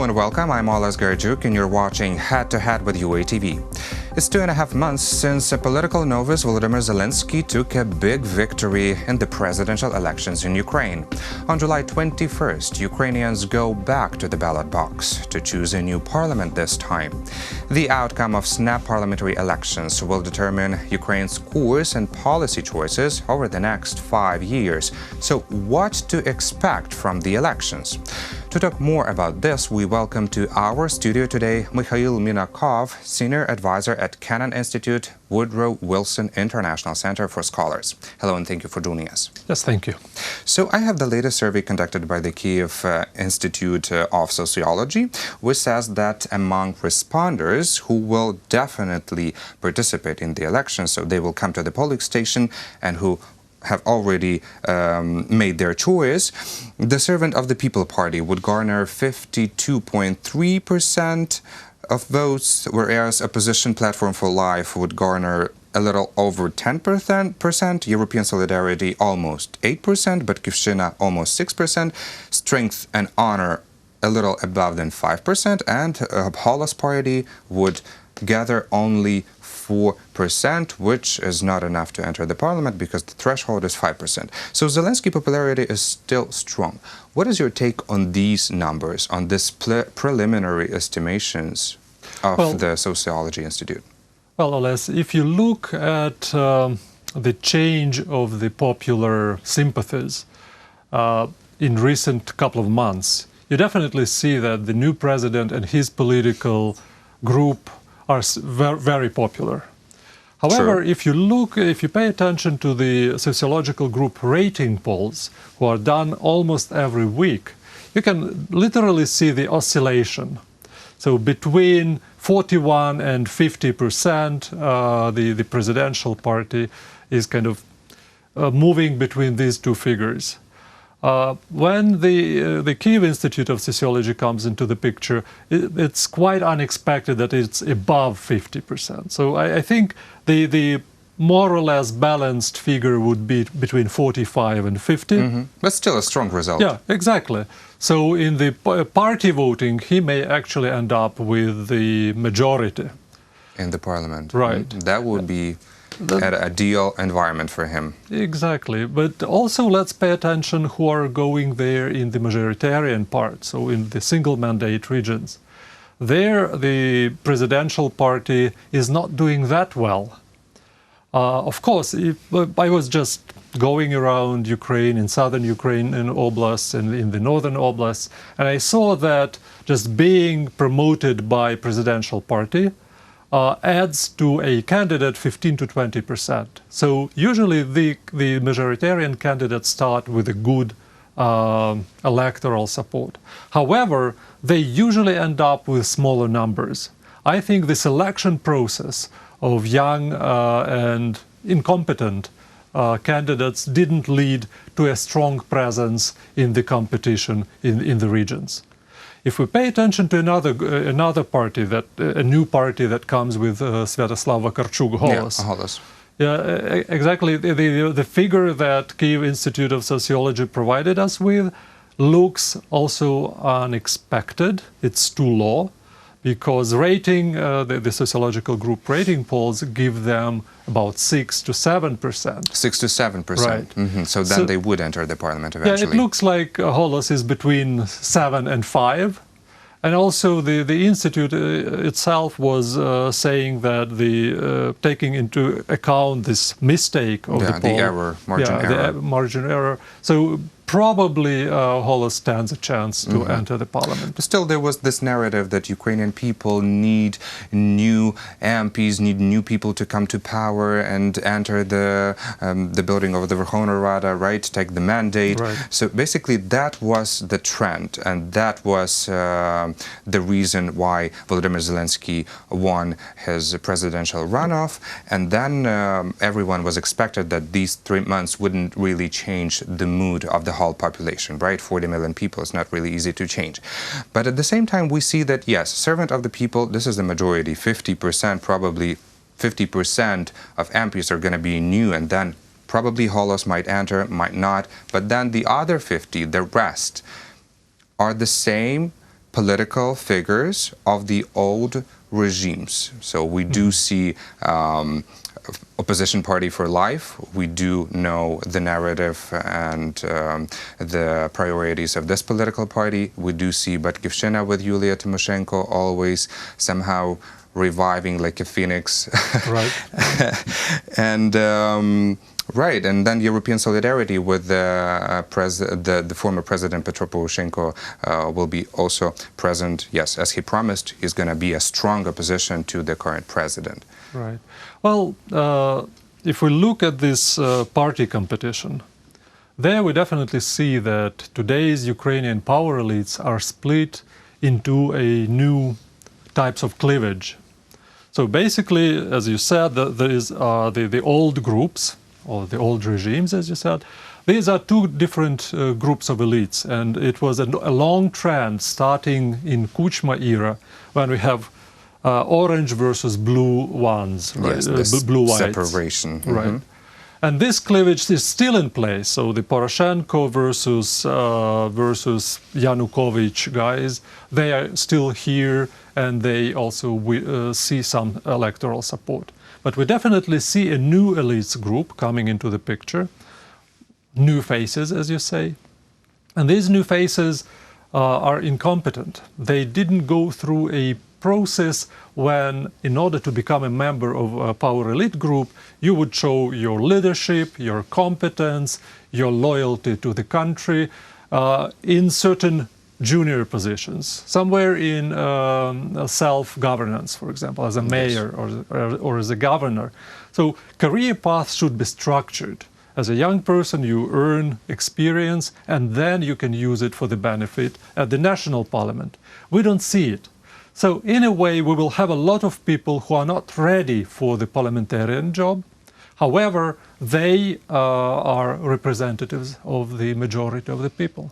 and welcome. I'm Olas Garjuk and you're watching Head to Head with UATV. It's 2.5 months since a political novice, Volodymyr Zelensky, took a big victory in the presidential elections in Ukraine. On July 21st, Ukrainians go back to the ballot box to choose a new parliament this time. The outcome of snap parliamentary elections will determine Ukraine's course and policy choices over the next 5 years. So what to expect from the elections? To talk more about this, we welcome to our studio today Mikhail Minakov, Senior Advisor at Kennan Institute, Woodrow Wilson International Center for Scholars. Hello and thank you for joining us. Yes, thank you. So I have the latest survey conducted by the Kyiv Institute of Sociology, which says that among responders who will definitely participate in the elections, so they will come to the polling station and who have already made their choice, the Servant of the People Party would garner 52.3% of votes, whereas Opposition Platform for Life would garner a little over 10%, European Solidarity almost 8%, but Batkivshchina almost 6%, Strength and Honor a little above than 5%, and Holos Party would gather only 4%, which is not enough to enter the parliament because the threshold is 5%. So Zelensky's popularity is still strong. What is your take on these numbers, on this preliminary estimations of the Sociology Institute? Well, Oles, if you look at the change of the popular sympathies in recent couple of months, you definitely see that the new president and his political group are very popular. However, if you pay attention to the sociological group rating polls, who are done almost every week, you can literally see the oscillation. So between 41 and 50%, the presidential party is kind of moving between these two figures. When the Kyiv Institute of Sociology comes into the picture, it's quite unexpected that it's above 50%. So I think the more or less balanced figure would be between 45 and 50. Mm-hmm. But still a strong result. Yeah, exactly. So in the party voting, he may actually end up with the majority. In the parliament. Right. That would be an ideal environment for him. Exactly. But also let's pay attention who are going there in the majoritarian part, so in the single mandate regions. There, the presidential party is not doing that well. Of course, I was just going around Ukraine, in southern Ukraine, in oblasts, and in the northern oblasts, and I saw that just being promoted by presidential party adds to a candidate 15 to 20%. So usually the majoritarian candidates start with a good electoral support. However, they usually end up with smaller numbers. I think the selection process of young and incompetent candidates didn't lead to a strong presence in the competition in the regions. If we pay attention to another party, a new party that comes with Sviatoslav Vakarchuk, Holos. Yeah, Holos. Yeah, exactly. The figure that Kyiv Institute of Sociology provided us with looks also unexpected. It's too low because the sociological group rating polls give them about 6 to 7%. 6 to 7%. Right. Mm-hmm. So then they would enter the parliament eventually. Yeah, it looks like Holos is between 7 and 5. And also the institute itself was saying that taking into account this mistake of the poll. The error, margin error. The margin error. So probably Holos stands a chance to enter the parliament. But still, there was this narrative that Ukrainian people need new MPs, need new people to come to power and enter the building of the Verkhovna Rada, right? Take the mandate. Right. So basically, that was the trend, and that was the reason why Volodymyr Zelensky won his presidential runoff. And then everyone was expected that these 3 months wouldn't really change the mood of the whole population, right? 40 million people is not really easy to change. But at the same time, we see that, yes, servant of the people, this is the majority, 50%, probably 50% of MPs are going to be new, and then probably Holos might enter, might not. But then the other 50, the rest, are the same political figures of the old regimes. So we do see opposition party for life. We do know the narrative and the priorities of this political party. We do see Batkyvshina with Yulia Tymoshenko always somehow reviving like a phoenix. Right. And right, and then European solidarity with the former President Petro Poroshenko will be also present. Yes, as he promised, he's going to be a strong opposition to the current president. Right. Well, if we look at this party competition, there we definitely see that today's Ukrainian power elites are split into a new types of cleavage. So basically, as you said, there is the old groups, or the old regimes, as you said. These are two different groups of elites, and it was a long trend starting in Kuchma era, when we have orange versus blue ones, right? Yes, blue-whites. Separation. Right. And this cleavage is still in place. So the Poroshenko versus Yanukovych guys, they are still here, and they also see some electoral support. But we definitely see a new elites group coming into the picture, new faces, as you say. And these new faces are incompetent. They didn't go through a process when, in order to become a member of a power elite group, you would show your leadership, your competence, your loyalty to the country in certain junior positions, somewhere in self-governance, for example, as a mayor or as a governor. So career paths should be structured. As a young person, you earn experience, and then you can use it for the benefit at the national parliament. We don't see it. So in a way, we will have a lot of people who are not ready for the parliamentarian job. However, they are representatives of the majority of the people.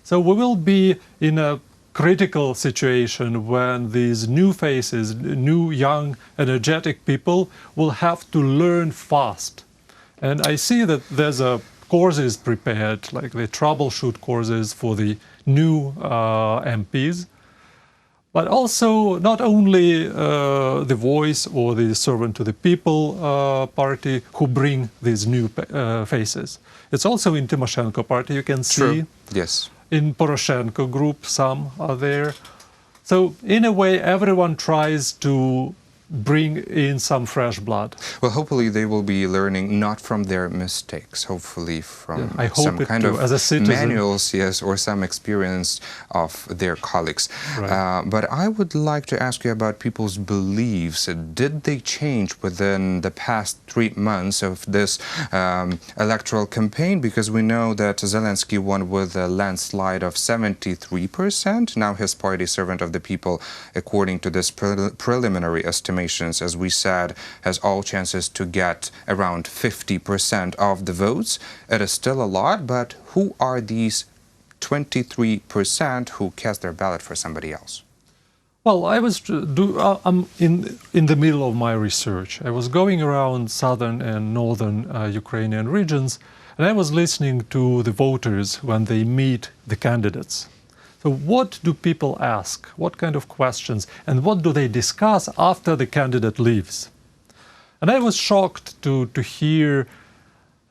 So we will be in a critical situation when these new faces, new, young, energetic people will have to learn fast. And I see that there's courses prepared, like the troubleshoot courses for the new MPs. But also, not only the Voice or the Servant to the People party who bring these new faces. It's also in Tymoshenko party, you can see. True. Yes. In Poroshenko group, some are there. So, in a way, everyone tries to bring in some fresh blood. Well, hopefully they will be learning not from their mistakes, hopefully from some kind of as a citizen. manuals, yes, or some experience of their colleagues. Right. But I would like to ask you about people's beliefs. Did they change within the past 3 months of this electoral campaign? Because we know that Zelensky won with a landslide of 73%. Now his party, Servant of the People, according to this preliminary estimation, as we said, has all chances to get around 50% of the votes. It is still a lot, but who are these 23% who cast their ballot for somebody else? Well, I'm in the middle of my research. I was going around southern and northern Ukrainian regions, and I was listening to the voters when they meet the candidates. So what do people ask? What kind of questions? And what do they discuss after the candidate leaves? And I was shocked to hear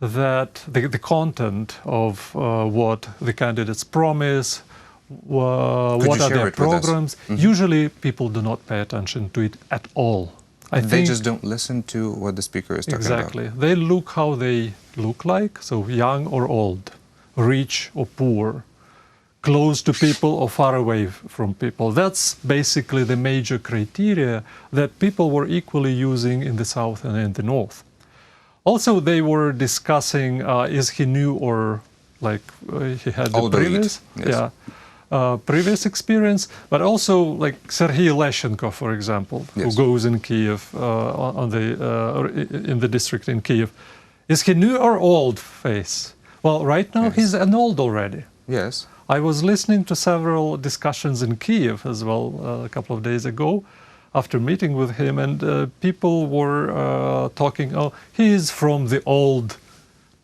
that the content of what the candidates promise, what are their programs, usually people do not pay attention to it at all. They just don't listen to what the speaker is talking about. Exactly. They look how they look like, so young or old, rich or poor, close to people or far away from people. That's basically the major criteria that people were equally using in the south and in the north. Also, they were discussing, is he new or like he had the previous, previous experience, but also like Serhiy Leshchenko, for example, who goes in Kyiv, in the district in Kyiv. Is he new or old face? Well, right now he's an old already. Yes. I was listening to several discussions in Kyiv as well a couple of days ago after meeting with him, and people were talking, oh, he is from the old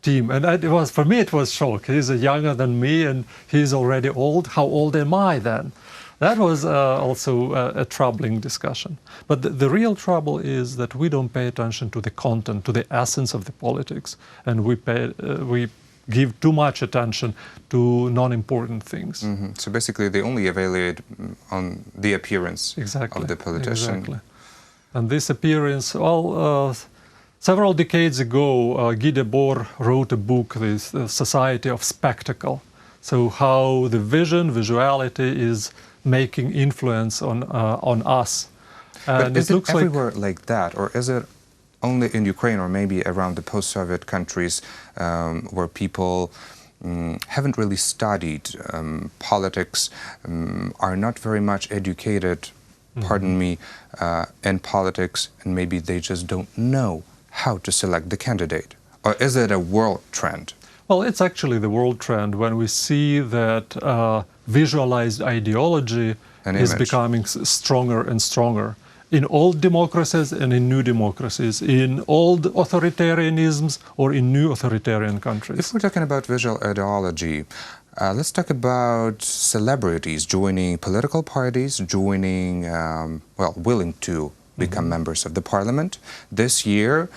team. And for me, it was shock. He's younger than me and he's already old. How old am I then? That was also a troubling discussion. But the real trouble is that we don't pay attention to the content, to the essence of the politics, and we give too much attention to non-important things. So basically, they only evaluate on the appearance Exactly. of the politician. Exactly. And this appearance, well, several decades ago, Guy Debord wrote a book, The Society of Spectacle. So how the visuality is making influence on us. And but is it everywhere like that, or is it only in Ukraine or maybe around the post-Soviet countries where people haven't really studied politics, are not very much educated, pardon me, in politics, and maybe they just don't know how to select the candidate? Or is it a world trend? Well, it's actually the world trend when we see that visualized ideology is becoming stronger and stronger in old democracies and in new democracies, in old authoritarianisms or in new authoritarian countries. If we're talking about visual ideology, let's talk about celebrities joining political parties, joining, well, willing to become members of the parliament. This year,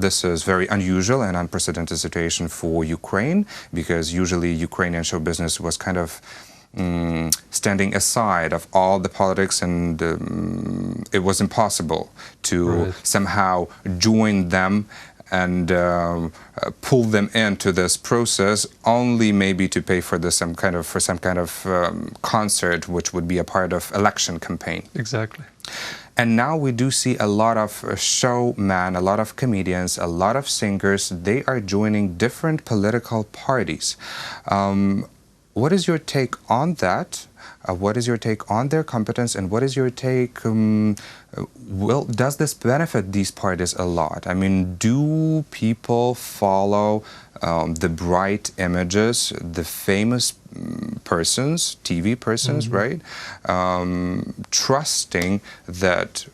this is very unusual and unprecedented situation for Ukraine, because usually Ukrainian show business was kind of standing aside of all the politics, and it was impossible to somehow join them and pull them into this process, only maybe to pay for this some kind of concert, which would be a part of election campaign. Exactly. And now we do see a lot of showmen, a lot of comedians, a lot of singers. They are joining different political parties. What is your take on that? What is your take on their competence, and what is your take, well, does this benefit these parties a lot? I mean, do people follow the bright images, the famous persons, TV persons, right? Trusting that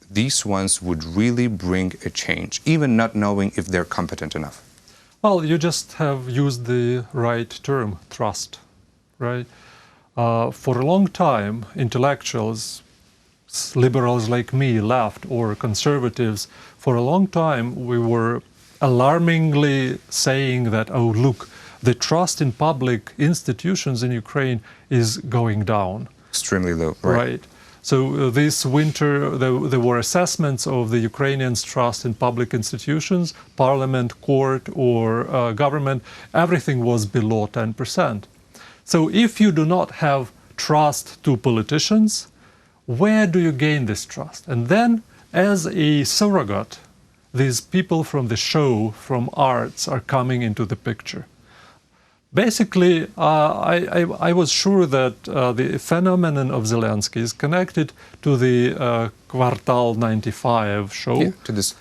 these ones would really bring a change, even not knowing if they're competent enough? Well, you just have used the right term, trust, right? For a long time, intellectuals, liberals like me, left or conservatives, for a long time we were alarmingly saying that, oh, look, the trust in public institutions in Ukraine is going down. Extremely low, right? So this winter there were assessments of the Ukrainians' trust in public institutions, parliament, court, or government. Everything was below 10%. So if you do not have trust to politicians, where do you gain this trust? And then, as a surrogate, these people from the show, from arts, are coming into the picture. Basically, I was sure that the phenomenon of Zelensky is connected to the Quartal 95 show. Yeah, to this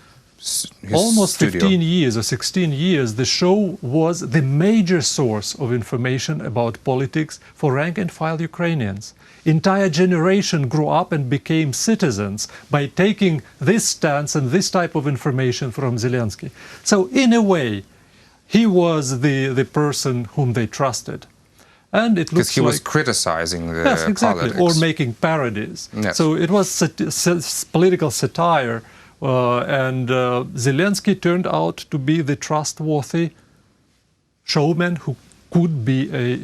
almost studio. 15 years or 16 years, the show was the major source of information about politics for rank-and-file Ukrainians. Entire generation grew up and became citizens by taking this stance and this type of information from Zelensky. So in a way, he was the person whom they trusted. And it looks because he was criticizing the yes, exactly, politics. or making parodies. Yes. So it was political satire, and Zelensky turned out to be the trustworthy showman who could be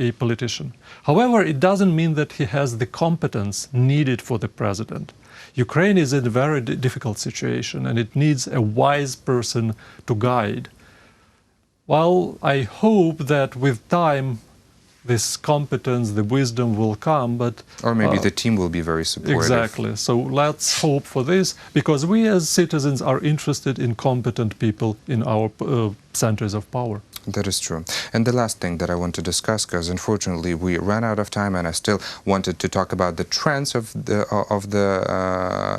a politician. However, it doesn't mean that he has the competence needed for the president. Ukraine is in a very difficult situation, and it needs a wise person to guide. Well, I hope that with time this competence, the wisdom will come, but... Or maybe the team will be very supportive. Exactly. So let's hope for this, because we as citizens are interested in competent people in our centers of power. That is true. And the last thing that I want to discuss, because unfortunately we ran out of time, and I still wanted to talk about the trends of the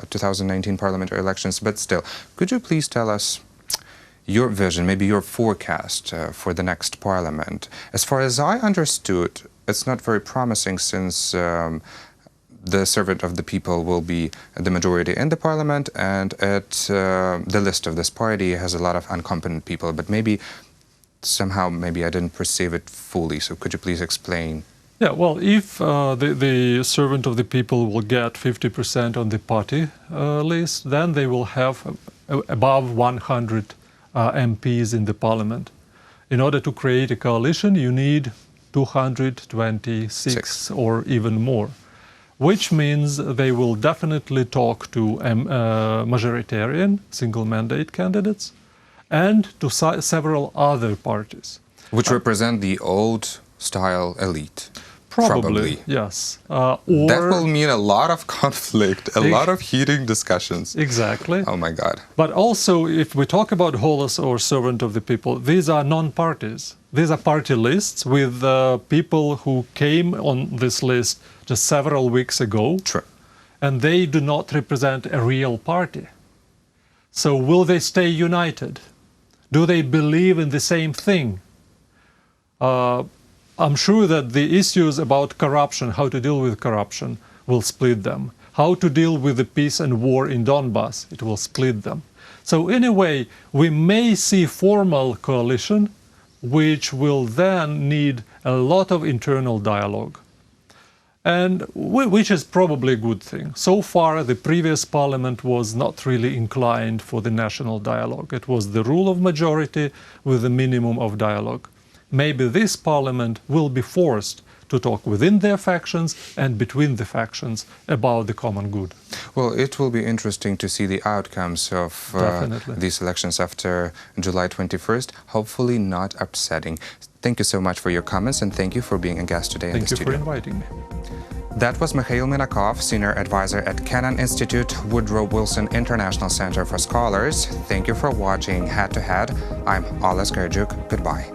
2019 parliamentary elections, but still, could you please tell us your vision, maybe your forecast for the next parliament? As far as I understood, it's not very promising, since the servant of the people will be the majority in the parliament, and the list of this party has a lot of incompetent people. But maybe somehow, maybe I didn't perceive it fully. So could you please explain Yeah, well, if the servant of the people will get 50% on the party list, then they will have above 100 MPs in the parliament. In order to create a coalition, you need 226 or even more, which means they will definitely talk to majoritarian single mandate candidates and to several other parties. Which represent the old-style elite. Probably, yes. That will mean a lot of conflict, a lot of heated discussions. Exactly. Oh my God. But also, if we talk about Holos or servant of the people, these are non-parties. These are party lists with people who came on this list just several weeks ago. True. And they do not represent a real party. So will they stay united? Do they believe in the same thing? I'm sure that the issues about corruption, how to deal with corruption, will split them. How to deal with the peace and war in Donbass, it will split them. So in a way, we may see formal coalition, which will then need a lot of internal dialogue. And which is probably a good thing. So far, the previous parliament was not really inclined for the national dialogue. It was the rule of majority with a minimum of dialogue. Maybe this parliament will be forced to talk within their factions and between the factions about the common good. Well, it will be interesting to see the outcomes of these elections after July 21st. Hopefully not upsetting. Thank you so much for your comments and thank you for being a guest today in the studio. Thank you for inviting me. That was Mikhail Minakov, Senior Advisor at Kennan Institute, Woodrow Wilson International Center for Scholars. Thank you for watching Head to Head. I'm Ola Skarjuk. Goodbye.